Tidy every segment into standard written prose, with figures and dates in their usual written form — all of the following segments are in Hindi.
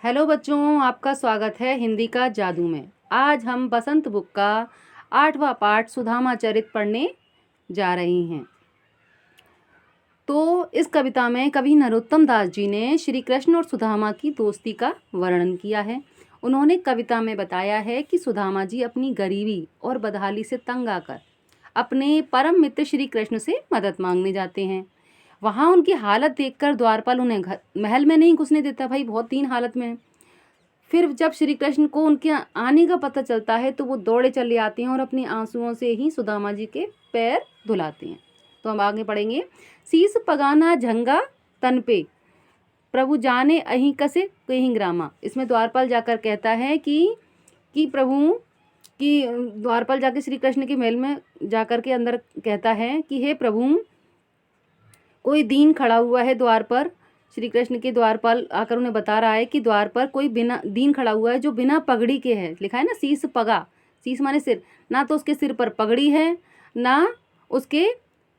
हेलो बच्चों, आपका स्वागत है हिंदी का जादू में। आज हम बसंत बुक का 8वां पाठ सुदामा चरित पढ़ने जा रहे हैं। तो इस कविता में कवि नरोत्तम दास जी ने श्री कृष्ण और सुदामा की दोस्ती का वर्णन किया है। उन्होंने कविता में बताया है कि सुदामा जी अपनी गरीबी और बदहाली से तंग आकर अपने परम मित्र श्री कृष्ण से मदद मांगने जाते हैं। वहाँ उनकी हालत देखकर द्वारपाल उन्हें महल में नहीं घुसने देता। भाई बहुत दीन हालत में है। फिर जब श्री कृष्ण को उनके आने का पता चलता है तो वो दौड़े चले आते हैं और अपनी आंसुओं से ही सुदामा जी के पैर धुलाते हैं। तो हम आगे पढ़ेंगे। शीस पगाना झंगा तन पे, प्रभु जाने अहीं कसे कहीं ग्रामा। इसमें द्वारपाल जाकर कहता है कि प्रभु कि द्वारपाल जाके श्री कृष्ण के महल में जाकर के अंदर कहता है कि हे प्रभु, कोई दीन खड़ा हुआ है द्वार पर। श्री कृष्ण के द्वारपाल आकर उन्हें बता रहा है कि द्वार पर कोई बिना दीन खड़ा हुआ है जो बिना पगड़ी के है। लिखा है ना, शीस पगा, शीस माने सिर। ना तो उसके सिर पर पगड़ी है, ना उसके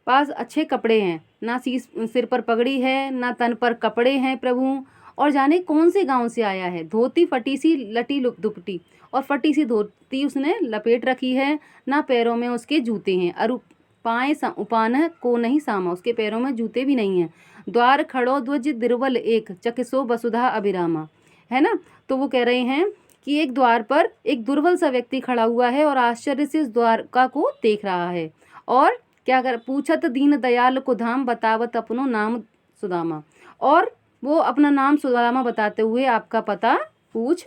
पास अच्छे कपड़े हैं, ना सिर पर पगड़ी है, ना तन पर कपड़े हैं प्रभु। और जाने कौन से गांव से आया है। धोती फटी सी लटी दुपटी और फटी सी धोती उसने लपेट रखी है। ना पैरों में उसके जूते हैं। अरु पाए उपान को नहीं सामा, उसके पैरों में जूते भी नहीं हैं। द्वार खड़ो ध्वज दिरवल एक, चकिसो वसुधा अभिरामा। है ना। तो वो कह रहे हैं कि एक द्वार पर एक दुर्बल सा व्यक्ति खड़ा हुआ है और आश्चर्य से इस द्वारका को देख रहा है। और क्या कर पूछत दीन दयाल को धाम, बतावत अपनो नाम सुदामा। और वो अपना नाम सुदामा बताते हुए आपका पता पूछ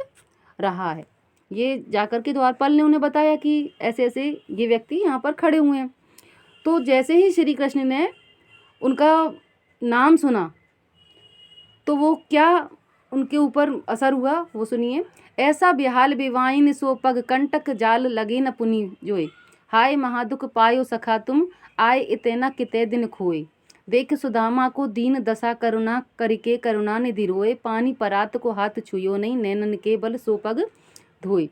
रहा है। ये जाकर के द्वारपाल ने उन्हें बताया कि ऐसे ऐसे ये व्यक्ति यहाँ पर खड़े हुए हैं। तो जैसे ही श्री कृष्ण ने उनका नाम सुना तो वो क्या उनके ऊपर असर हुआ वो सुनिए। ऐसा बेहाल बेवाइन सो पग, कंटक जाल लगे न पुनि जोए। हाय महादुख पायो सखा तुम, आए इतना किते दिन खोए। देख सुदामा को दीन दशा, करुणा करके करुणा निधि रोए। पानी परात को हाथ छुयो नहीं, नैनन के बल सो पग धोए।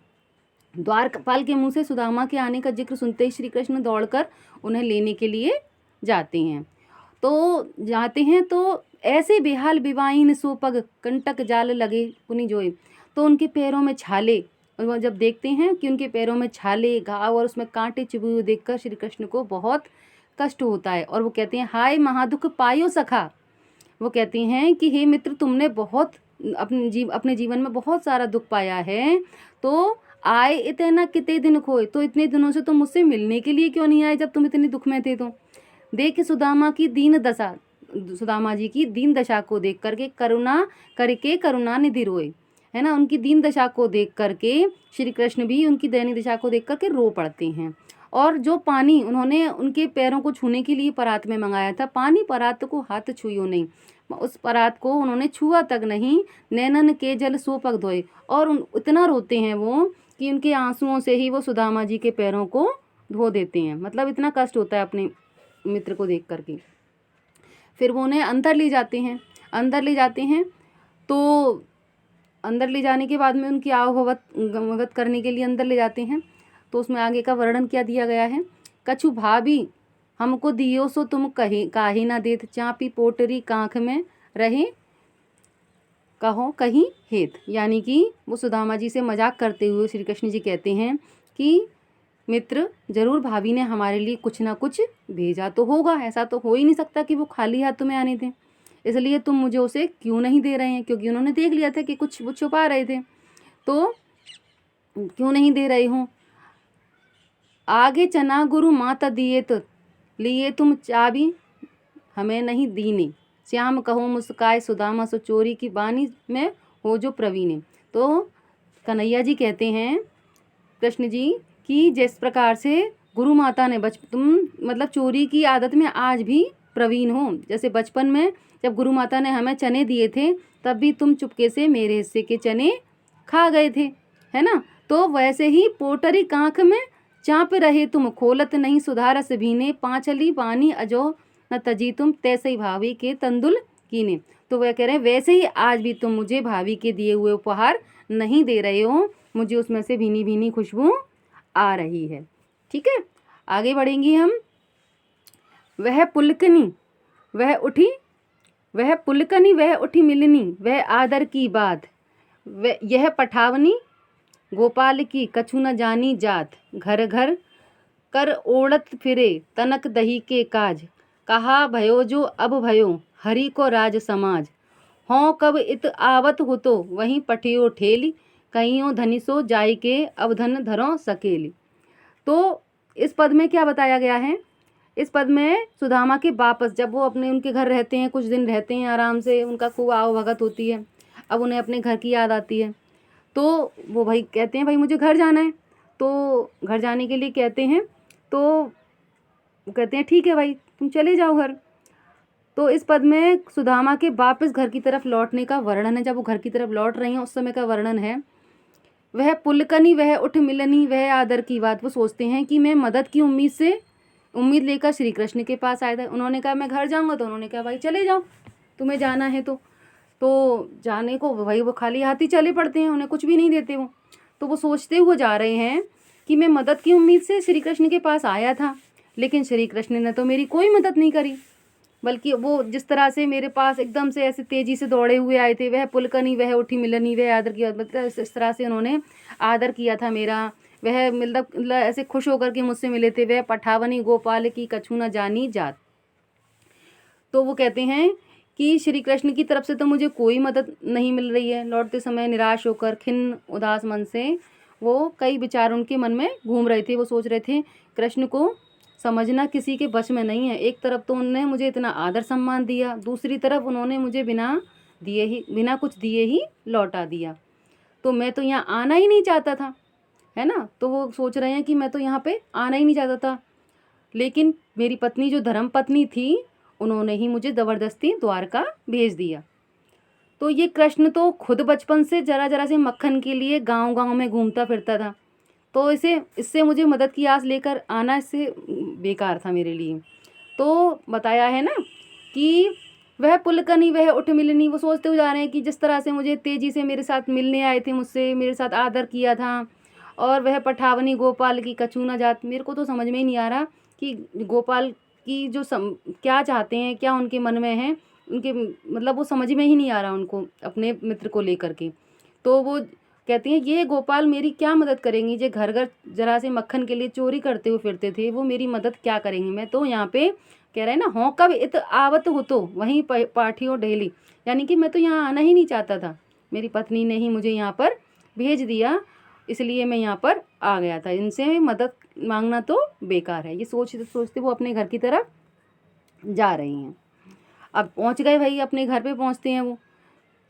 द्वारपाल के मुंह से सुदामा के आने का जिक्र सुनते ही श्री कृष्ण दौड़कर उन्हें लेने के लिए जाते हैं। तो ऐसे बेहाल बिवाइन सो पग, कंटक जाल लगे पुनि जोए। तो उनके पैरों में छाले, और वो जब देखते हैं कि उनके पैरों में छाले, घाव और उसमें कांटे चुभे हुए देखकर श्री कृष्ण को बहुत कष्ट होता है। और वो कहते हैं हाय महादुख पायो सखा। वो कहती हैं कि हे मित्र, तुमने बहुत अपने जीवन में बहुत सारा दुख पाया है। तो आए इतना कितने दिन खोए, तो इतने दिनों से तुम मुझसे मिलने के लिए क्यों नहीं आए जब तुम इतने दुख में थे। तो देख सुदामा की दीन दशा, सुदामा जी की दीन दशा को देख करके करुणा निधि रोए। है ना। उनकी दीन दशा को देख करके श्री कृष्ण भी उनकी दयनीय दशा को देख करके रो पड़ते हैं। और जो पानी उन्होंने उनके पैरों को छूने के लिए परात में मंगाया था, पानी परात को हाथ छुयो नहीं, उस परात को उन्होंने छुआ तक नहीं। नैनन के जल सो पग धोए। और इतना रोते हैं वो कि उनके आंसुओं से ही वो सुदामा जी के पैरों को धो देते हैं। मतलब इतना कष्ट होता है अपने मित्र को देख करके। फिर वो उन्हें अंदर ले जाते हैं। तो अंदर ले जाने के बाद में उनकी आवभगत करने के लिए अंदर ले जाते हैं। तो उसमें आगे का वर्णन क्या दिया गया है। कछु भाभी हमको दियो सो तुम कहीं काहे ना देत, चापी पोटरी कांख में रहे कहो कहीं हेत। यानी कि वो सुदामा जी से मजाक करते हुए श्री कृष्ण जी कहते हैं कि मित्र, जरूर भाभी ने हमारे लिए कुछ ना कुछ भेजा तो होगा। ऐसा तो हो ही नहीं सकता कि वो खाली हाथ तुम्हें आने दें। इसलिए तुम मुझे उसे क्यों नहीं दे रहे हैं, क्योंकि उन्होंने देख लिया था कि कुछ वो छुपा रहे थे। तो क्यों नहीं दे रहे हो। आगे चना गुरु माता दिए तो लिए तुम चाबी, हमें नहीं दीने। श्याम कहो मुस्काए सुदामा, सो चोरी की बानी में हो जो प्रवीणे। तो कन्हैया जी कहते हैं कृष्ण जी कि जिस प्रकार से गुरु माता ने तुम मतलब चोरी की आदत में आज भी प्रवीण हो। जैसे बचपन में जब गुरु माता ने हमें चने दिए थे तब भी तुम चुपके से मेरे हिस्से के चने खा गए थे। है ना। तो वैसे ही पोटरी कांख में चाँप रहे तुम, खोलत नहीं सुधारस भीने। पांचली पानी अजो न तजी तुम, तैसे ही भाभी के तंदुल कीने। तो वह कह रहे हैं वैसे ही आज भी तुम मुझे भाभी के दिए हुए उपहार नहीं दे रहे हो। मुझे उसमें से भीनी भीनी खुशबू आ रही है। ठीक है, आगे बढ़ेंगे हम। वह पुलकनी वह उठी मिलनी, वह आदर की बात, यह पठावनी गोपाल की कछु न जानी जात, घर घर कर ओढ़त फिरे तनक दही के काज, कहा भयो जो अब भयो हरि को राज समाज, हों कब इत आवत हो तो वहीं पठियो ठेली, कहियों धनिसो जाय के अब धन धरो सकेली। तो इस पद में क्या बताया गया है? इस पद में सुदामा के वापस जब वो अपने उनके घर रहते हैं, कुछ दिन रहते हैं आराम से, उनका खूब आवभगत होती है, अब उन्हें अपने घर की याद आती है, तो वो भाई कहते हैं भाई मुझे घर जाना है, तो घर जाने के लिए कहते हैं, तो वो कहते हैं ठीक है भाई तुम चले जाओ घर। तो इस पद में सुदामा के वापस घर की तरफ लौटने का वर्णन है, जब वो घर की तरफ लौट रही हैं उस समय का वर्णन है। वह पुलकनी वह उठ मिलनी वह आदर की बात, वो सोचते हैं कि मैं मदद की उम्मीद लेकर श्री कृष्ण के पास आया था। उन्होंने कहा मैं घर जाऊंगा, तो उन्होंने कहा भाई चले जाओ तुम्हें जाना है तो जाने को भाई वो खाली हाथ ही चले पड़ते हैं, उन्हें कुछ भी नहीं देते वो। तो वो सोचते हुए जा रहे हैं कि मैं मदद की उम्मीद से श्री कृष्ण के पास आया था, लेकिन श्री कृष्ण ने तो मेरी कोई मदद नहीं करी, बल्कि वो जिस तरह से मेरे पास एकदम से ऐसे तेजी से दौड़े हुए आए थे, वह पुलकनी वह उठी मिलनी वह आदर की, मतलब इस तरह से उन्होंने आदर किया था मेरा, वह मतलब ऐसे खुश होकर के मुझसे मिले थे, वह पठावनी गोपाल की कछु न जानी जात। तो वो कहते हैं कि श्री कृष्ण की तरफ से तो मुझे कोई मदद नहीं मिल रही है। लौटते समय निराश होकर खिन्न उदास मन से वो कई विचार उनके मन में घूम रहे थे। वो सोच रहे थे कृष्ण को समझना किसी के बस में नहीं है। एक तरफ तो उन्होंने मुझे इतना आदर सम्मान दिया, दूसरी तरफ उन्होंने मुझे बिना कुछ दिए ही लौटा दिया, तो मैं तो यहाँ आना ही नहीं चाहता था, है ना। तो वो सोच रहे हैं कि मैं तो यहाँ पे आना ही नहीं चाहता था, लेकिन मेरी पत्नी जो धर्म पत्नी थी उन्होंने ही मुझे ज़बरदस्ती द्वारका भेज दिया। तो ये कृष्ण तो खुद बचपन से जरा जरा से मक्खन के लिए गांव गांव में घूमता फिरता था, तो इससे मुझे मदद की आस लेकर आना इससे बेकार था मेरे लिए। तो बताया है ना कि वह पुलकनी वह उठ मिलनी, वो सोचते हुए जा रहे हैं कि जिस तरह से मुझे तेजी से मेरे साथ मिलने आए थे, मुझसे मेरे साथ आदर किया था, और वह पठावनी गोपाल की कछु न जात, मेरे को तो समझ में ही नहीं आ रहा कि गोपाल की क्या चाहते हैं, क्या उनके मन में है, उनके मतलब वो समझ में ही नहीं आ रहा उनको अपने मित्र को लेकर के। तो वो कहती हैं ये गोपाल मेरी क्या मदद करेंगी, जो घर घर जरा से मक्खन के लिए चोरी करते हुए फिरते थे, वो मेरी मदद क्या करेंगे। मैं तो यहाँ पे कह रहे हैं ना, हों कब इत आवत हो तो वहीं पाठियों ढेली, यानी कि मैं तो यहाँ आना ही नहीं चाहता था, मेरी पत्नी ने ही मुझे यहाँ पर भेज दिया, इसलिए मैं यहाँ पर आ गया था, इनसे मदद मांगना तो बेकार है। ये सोचते सोचते वो अपने घर की तरफ जा रही हैं। अब पहुँच गए भाई, अपने घर पे पहुँचते हैं वो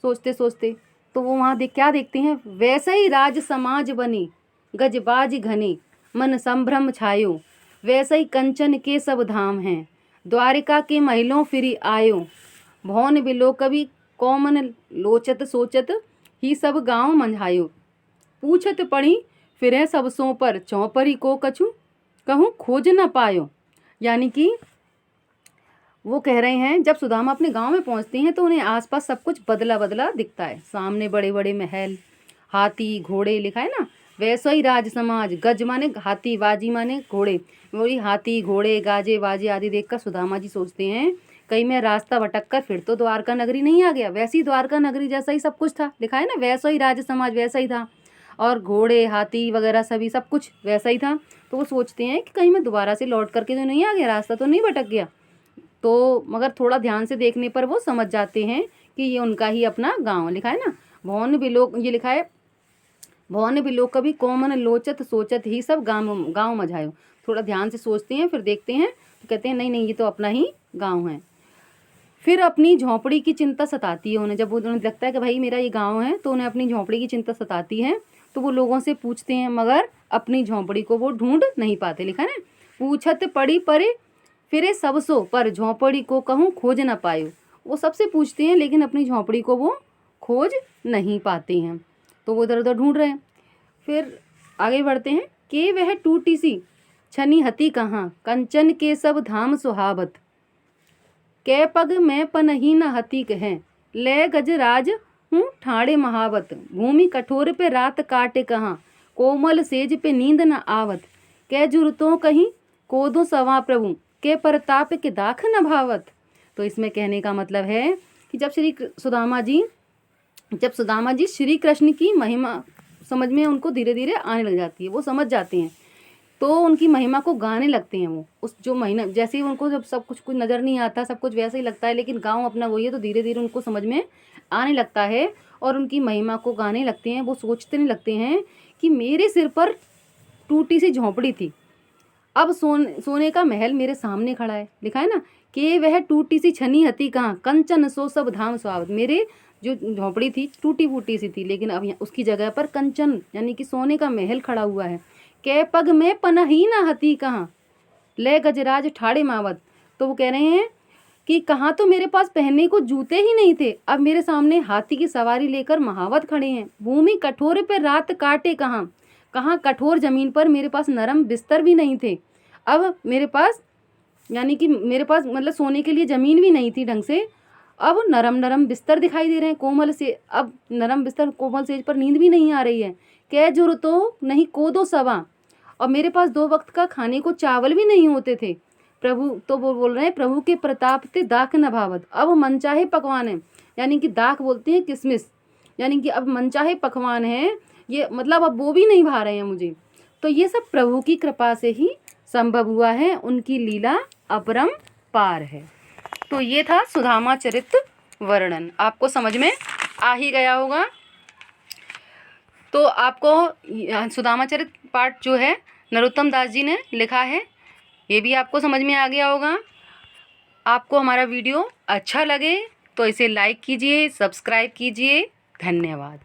सोचते सोचते, तो वो वहाँ क्या देखते हैं, वैसे ही राज समाज बने गजबाज घने मन संभ्रम छायो, वैसे ही कंचन के सब धाम हैं द्वारिका के महलों फिरी आयो, भौन बिलो कभी कौमन लोचत सोचत ही सब गांव मंझायो, पूछत पड़ी फिरे सबसों पर चौपरी को कछु कहूँ खोज न पायो। यानी कि वो कह रहे हैं जब सुदामा अपने गांव में पहुंचते हैं तो उन्हें आसपास सब कुछ बदला बदला दिखता है। सामने बड़े बड़े महल, हाथी घोड़े, लिखा है ना, वैसा ही राज समाज, गज माने हाथी, बाजी माने घोड़े, वही हाथी घोड़े गाजे बाजे आदि देखकर सुदामा जी सोचते हैं कहीं मैं रास्ता भटक कर फिर तो द्वारका नगरी नहीं आ गया। वैसी द्वारका नगरी जैसा ही सब कुछ था, लिखा है ना, वैसा ही राज समाज वैसा ही था, और घोड़े हाथी वगैरह सभी सब कुछ वैसा ही था। तो वो सोचते हैं कि कहीं मैं दोबारा से लौट करके तो नहीं आ गया, रास्ता तो नहीं भटक गया। तो मगर थोड़ा ध्यान से देखने पर वो समझ जाते हैं कि ये उनका ही अपना गांव, लिखा है ना, भौन बिलो, ये लिखा है भौन बिलो कभी कोमन लोचत सोचत ही सब गांव मझायो। थोड़ा ध्यान से सोचते हैं, फिर देखते हैं तो कहते हैं नहीं नहीं, ये तो अपना ही गांव है। फिर अपनी झोंपड़ी की चिंता सताती है उन्हें, जब उन्हें लगता है कि भाई मेरा ये गाँव है, तो उन्हें अपनी झोंपड़ी की चिंता सताती है। तो वो लोगों से पूछते हैं, मगर अपनी झोंपड़ी को वो ढूंढ नहीं पाते, लिखा है ना, पूछत पड़ी परे फिरे सबसो पर झोंपड़ी को कहूँ खोज न पायो। वो सबसे पूछते हैं लेकिन अपनी झोंपड़ी को वो खोज नहीं पाते हैं, तो वो इधर उधर ढूंढ रहे हैं। फिर आगे बढ़ते हैं कि वह टूटी सी छनी हती कहाँ कंचन के सब धाम सुहावत, कै पग में पनही न हती कहें ले गजराज हूँ ठाणे महावत, भूमि कठोर पे रात काटे कहाँ कोमल सेज पे नींद न आवत, कै जुरतों कहीं कोदो सवा प्रभु के परताप के दाख न भावत। तो इसमें कहने का मतलब है कि जब श्री सुदामा जी जब सुदामा जी श्री कृष्ण की महिमा समझ में उनको धीरे धीरे आने लग जाती है, वो समझ जाते हैं, तो उनकी महिमा को गाने लगते हैं। वो उस जो महीना जैसे ही उनको जब सब कुछ कुछ नज़र नहीं आता, सब कुछ वैसे ही लगता है, लेकिन गाँव अपना वही है, तो धीरे धीरे उनको समझ में आने लगता है और उनकी महिमा को गाने लगते हैं। वो सोचते नहीं लगते हैं कि मेरे सिर पर टूटी सी झोंपड़ी थी, अब सोने का महल मेरे सामने खड़ा है। लिखा है ना कि वह टूटी सी छनी हती कहाँ, कंचन सो सब धाम सुहावत। मेरे जो झोंपड़ी थी टूटी फूटी सी थी, लेकिन अब उसकी जगह पर कंचन यानी कि सोने का महल खड़ा हुआ है। कै पग में पनही ना हती कहाँ, ले गजराज ठाड़े मावत। तो वो कह रहे हैं कि कहाँ तो मेरे पास पहनने को जूते ही नहीं थे, अब मेरे सामने हाथी की सवारी लेकर महावत खड़े हैं। भूमि कठोर पे रात काटे कहाँ, कहाँ कठोर ज़मीन पर मेरे पास नरम बिस्तर भी नहीं थे। अब मेरे पास यानी कि मेरे पास मतलब सोने के लिए ज़मीन भी नहीं थी ढंग से, अब नरम नरम बिस्तर दिखाई दे रहे हैं कोमल से, अब नरम बिस्तर कोमल सेज पर नींद भी नहीं आ रही है। कै जुर तो नहीं कोदो सवा, और मेरे पास 2 वक्त का खाने को चावल भी नहीं होते थे। प्रभु तो वो बोल रहे हैं प्रभु के प्रताप ते दाख न भावत, अब मनचाहे पकवान है, यानी कि दाख बोलते हैं किशमिश, यानी कि अब मनचाहे पकवान है, ये मतलब अब वो भी नहीं भा रहे हैं मुझे। तो ये सब प्रभु की कृपा से ही संभव हुआ है, उनकी लीला अपरंपार है। तो ये था सुदामा चरित वर्णन, आपको समझ में आ ही गया होगा। तो आपको सुदामा चरित पाठ जो है नरोत्तम दास जी ने लिखा है, ये भी आपको समझ में आ गया होगा। आपको हमारा वीडियो अच्छा लगे तो इसे लाइक कीजिए, सब्सक्राइब कीजिए। धन्यवाद।